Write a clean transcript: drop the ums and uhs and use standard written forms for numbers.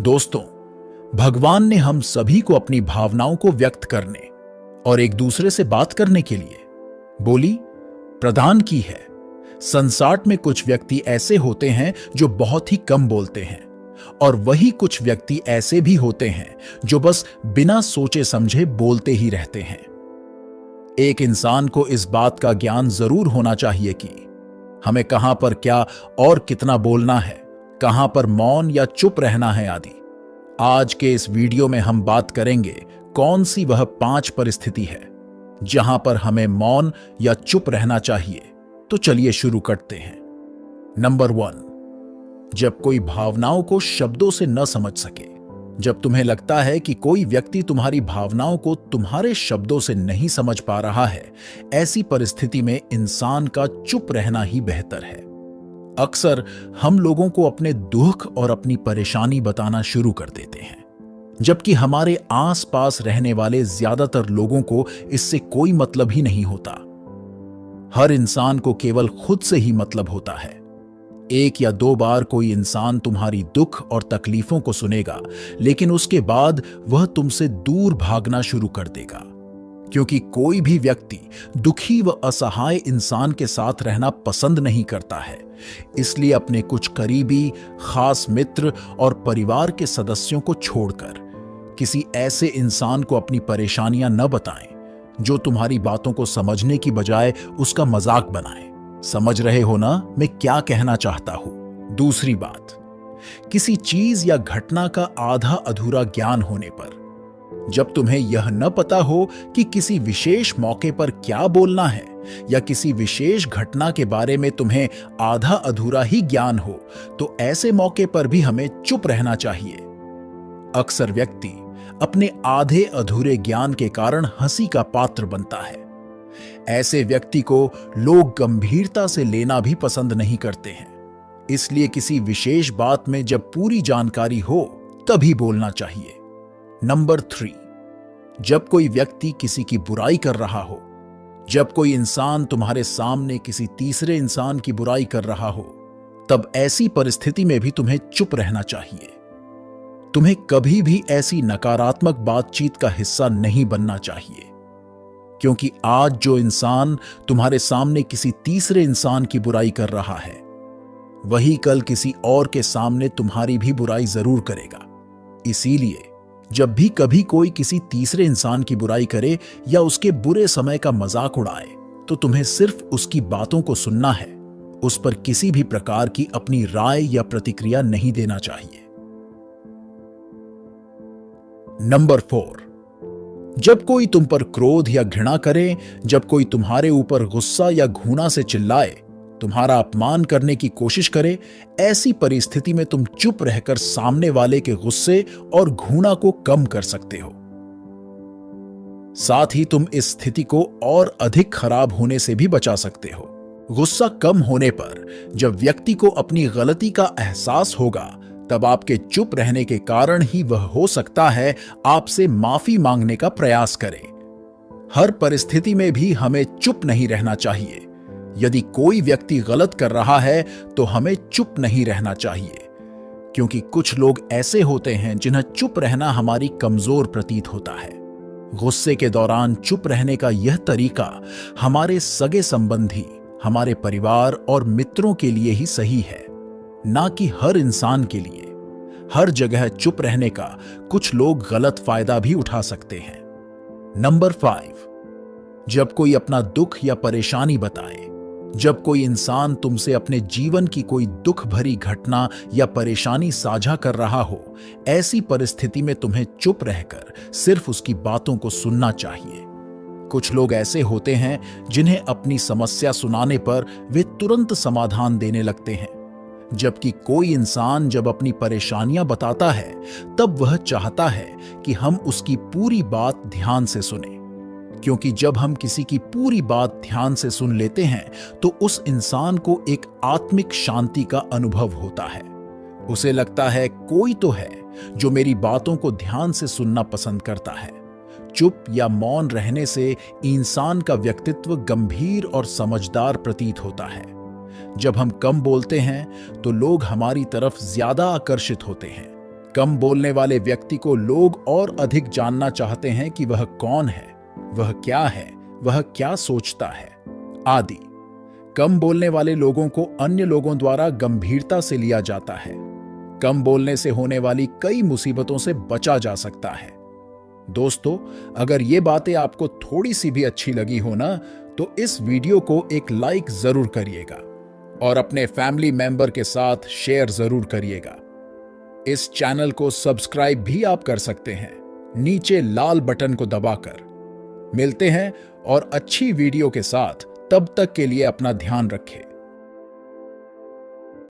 दोस्तों, भगवान ने हम सभी को अपनी भावनाओं को व्यक्त करने और एक दूसरे से बात करने के लिए बोली प्रदान की है। संसार में कुछ व्यक्ति ऐसे होते हैं जो बहुत ही कम बोलते हैं और वही कुछ व्यक्ति ऐसे भी होते हैं जो बस बिना सोचे समझे बोलते ही रहते हैं। एक इंसान को इस बात का ज्ञान जरूर होना चाहिए कि हमें कहां पर क्या और कितना बोलना है, कहां पर मौन या चुप रहना है आदि। आज के इस वीडियो में हम बात करेंगे कौन सी वह 5 परिस्थिति है जहां पर हमें मौन या चुप रहना चाहिए। तो चलिए शुरू करते हैं। नंबर 1, जब कोई भावनाओं को शब्दों से न समझ सके। जब तुम्हें लगता है कि कोई व्यक्ति तुम्हारी भावनाओं को तुम्हारे शब्दों से नहीं समझ पा रहा है, ऐसी परिस्थिति में इंसान का चुप रहना ही बेहतर है। अक्सर हम लोगों को अपने दुख और अपनी परेशानी बताना शुरू कर देते हैं, जबकि हमारे आसपास रहने वाले ज्यादातर लोगों को इससे कोई मतलब ही नहीं होता। हर इंसान को केवल खुद से ही मतलब होता है। 1 या 2 बार कोई इंसान तुम्हारी दुख और तकलीफों को सुनेगा, लेकिन उसके बाद वह तुमसे दूर भागना शुरू कर देगा, क्योंकि कोई भी व्यक्ति दुखी व असहाय इंसान के साथ रहना पसंद नहीं करता है। इसलिए अपने कुछ करीबी, खास मित्र और परिवार के सदस्यों को छोड़कर किसी ऐसे इंसान को अपनी परेशानियां न बताएं जो तुम्हारी बातों को समझने की बजाय उसका मजाक बनाए। समझ रहे हो ना मैं क्या कहना चाहता हूं? दूसरी बात, किसी चीज या घटना का आधा अधूरा ज्ञान होने पर। जब तुम्हें यह न पता हो कि किसी विशेष मौके पर क्या बोलना है या किसी विशेष घटना के बारे में तुम्हें आधा अधूरा ही ज्ञान हो, तो ऐसे मौके पर भी हमें चुप रहना चाहिए। अक्सर व्यक्ति अपने आधे अधूरे ज्ञान के कारण हंसी का पात्र बनता है। ऐसे व्यक्ति को लोग गंभीरता से लेना भी पसंद नहीं करते हैं। इसलिए किसी विशेष बात में जब पूरी जानकारी हो तभी बोलना चाहिए। नंबर 3, जब कोई व्यक्ति किसी की बुराई कर रहा हो। जब कोई इंसान तुम्हारे सामने किसी तीसरे इंसान की बुराई कर रहा हो, तब ऐसी परिस्थिति में भी तुम्हें चुप रहना चाहिए। तुम्हें कभी भी ऐसी नकारात्मक बातचीत का हिस्सा नहीं बनना चाहिए, क्योंकि आज जो इंसान तुम्हारे सामने किसी तीसरे इंसान की बुराई कर रहा है, वही कल किसी और के सामने तुम्हारी भी बुराई जरूर करेगा। इसीलिए जब भी कभी कोई किसी तीसरे इंसान की बुराई करे या उसके बुरे समय का मजाक उड़ाए, तो तुम्हें सिर्फ उसकी बातों को सुनना है। उस पर किसी भी प्रकार की अपनी राय या प्रतिक्रिया नहीं देना चाहिए। नंबर 4, जब कोई तुम पर क्रोध या घृणा करे, जब कोई तुम्हारे ऊपर गुस्सा या घृणा से चिल्लाए, तुम्हारा अपमान करने की कोशिश करे, ऐसी परिस्थिति में तुम चुप रहकर सामने वाले के गुस्से और घृणा को कम कर सकते हो। साथ ही तुम इस स्थिति को और अधिक खराब होने से भी बचा सकते हो। गुस्सा कम होने पर जब व्यक्ति को अपनी गलती का एहसास होगा, तब आपके चुप रहने के कारण ही वह हो सकता है आपसे माफी मांगने का प्रयास करे। हर परिस्थिति में भी हमें चुप नहीं रहना चाहिए। यदि कोई व्यक्ति गलत कर रहा है तो हमें चुप नहीं रहना चाहिए, क्योंकि कुछ लोग ऐसे होते हैं जिन्हें चुप रहना हमारी कमजोर प्रतीत होता है। गुस्से के दौरान चुप रहने का यह तरीका हमारे सगे संबंधी, हमारे परिवार और मित्रों के लिए ही सही है, ना कि हर इंसान के लिए। हर जगह चुप रहने का कुछ लोग गलत फायदा भी उठा सकते हैं। नंबर 5, जब कोई अपना दुख या परेशानी बताए। जब कोई इंसान तुमसे अपने जीवन की कोई दुख भरी घटना या परेशानी साझा कर रहा हो, ऐसी परिस्थिति में तुम्हें चुप रहकर सिर्फ उसकी बातों को सुनना चाहिए। कुछ लोग ऐसे होते हैं जिन्हें अपनी समस्या सुनाने पर वे तुरंत समाधान देने लगते हैं, जबकि कोई इंसान जब अपनी परेशानियां बताता है तब वह चाहता है कि हम उसकी पूरी बात ध्यान से सुनें, क्योंकि जब हम किसी की पूरी बात ध्यान से सुन लेते हैं तो उस इंसान को एक आत्मिक शांति का अनुभव होता है। उसे लगता है कोई तो है जो मेरी बातों को ध्यान से सुनना पसंद करता है। चुप या मौन रहने से इंसान का व्यक्तित्व गंभीर और समझदार प्रतीत होता है। जब हम कम बोलते हैं तो लोग हमारी तरफ ज्यादा आकर्षित होते हैं, कम बोलने वाले व्यक्ति को लोग और अधिक जानना चाहते हैं कि वह कौन है, वह क्या है, वह क्या सोचता है आदि। कम बोलने वाले लोगों को अन्य लोगों द्वारा गंभीरता से लिया जाता है। कम बोलने से होने वाली कई मुसीबतों से बचा जा सकता है। दोस्तों, अगर ये बातें आपको थोड़ी सी भी अच्छी लगी हो ना, तो इस वीडियो को एक लाइक जरूर करिएगा और अपने फैमिली मेंबर के साथ शेयर जरूर करिएगा। इस चैनल को सब्सक्राइब भी आप कर सकते हैं नीचे लाल बटन को दबाकर। मिलते हैं और अच्छी वीडियो के साथ, तब तक के लिए अपना ध्यान रखें।